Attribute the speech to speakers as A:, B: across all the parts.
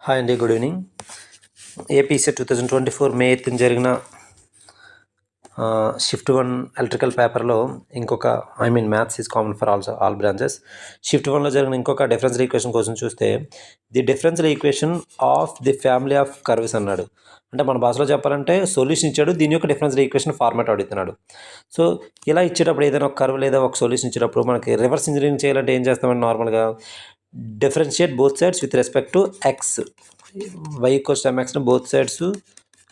A: Hi అండి, good evening. APSET 2024 మే 8 జరిగిన shift 1 electrical పేపర్లో ఇంకొక maths is common for all branches. Shift 1లో జరిగిన ఇంకొక డిఫరెన్షియల్ ఈక్వేషన్ కోసం చూస్తే the differential equation of the family of curves అన్నాడు. అంటే మన భాషలో చెప్పాలంటే సొల్యూషన్ ఇచ్చాడు, దీని యొక్క డిఫరెన్షియల్ ఈక్వేషన్ ఫార్మాట్ అడుగుతున్నాడు. సో ఇలా ఇచ్చేటప్పుడు ఏదైనా ఒక కర్వ్ లేదా ఒక సొల్యూషన్ ఇచ్చేటప్పుడు మనకి రివర్స్ ఇంజనీరింగ్ చేయాలంటే ఏం చేస్తామంటే నార్మల్గా differentiate both sides with respect to X, Y equals to ఎంఎక్స్ని both sides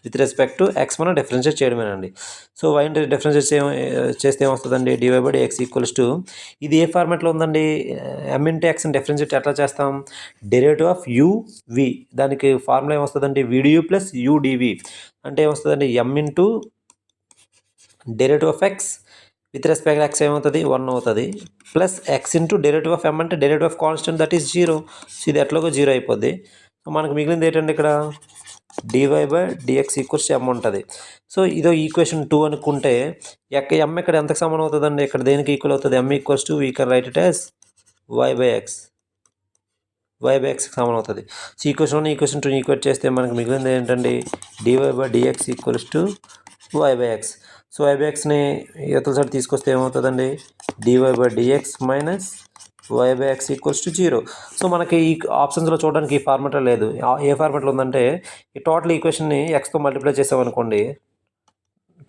A: with respect to X మనం డిఫరెన్షియేట్ చేయడమేనండి. సో వైని డిఫరెన్షియేట్ చేస్తే ఏమొస్తుందండి, dy by X equals to, ఇది ఏ ఫార్మాట్లో ఉందండి, ఎమ్ ఇంటూ ఎక్స్ని డిఫరెన్షియేట్ ఎట్లా చేస్తాం, డెరివేటివ్ ఆఫ్ యువి, దానికి ఫార్ములా ఏమొస్తుందండి, విడియు ప్లస్ యుడివి, అంటే ఏమొస్తుందండి M into derivative of X with respect X ఏమవుతుంది 1 అవుతుంది, plus X into derivative of M అంటే derivative of constant that is 0. So ఇది ఎట్లాగో 0 అయిపోద్ది. సో మనకు మిగిలింది ఏంటంటే ఇక్కడ dy by dx equals M ఉంటుంది. సో ఇదో ఈక్వేషన్ 2 అనుకుంటే ఎమ్ ఇక్కడ ఎంతకు సమానం అవుతుందండి, ఇక్కడ దేనికి ఈక్వల్ అవుతుంది, M equals to we can write it as Y by ఎక్స్కి సమానం అవుతుంది. సో ఈక్వేషన్ 1 ఈక్వేషన్ 2 ఈక్వేట్ చేస్తే మనకు మిగిలింది ఏంటండి, dy by dx equals to Y by X. So Y by ఎక్స్ని ఇవతల సైడ్ తీసుకొస్తే ఏమవుతుందండి, dy by dx minus why by X equals to 0. So మనకి ఈ ఆప్షన్స్లో చూడడానికి ఈ ఫార్మాట్లో లేదు. ఏ ఫార్మాట్లో ఉందంటే ఈ టోటల్ ఈక్వేషన్ని ఎక్స్తో మల్టిప్లై చేసామనుకోండి,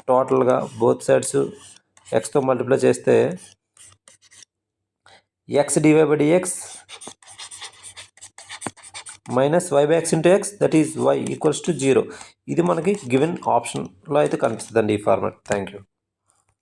A: టోటల్గా బోత్ సైడ్స్ ఎక్స్తో మల్టిప్లై చేస్తే x dy by dx minus why by x into x that is y equals to 0. ఇది మనకి గివెన్ ఆప్షన్లో అయితే కనిపిస్తుందండి ఈ ఫార్మాట్. Thank you.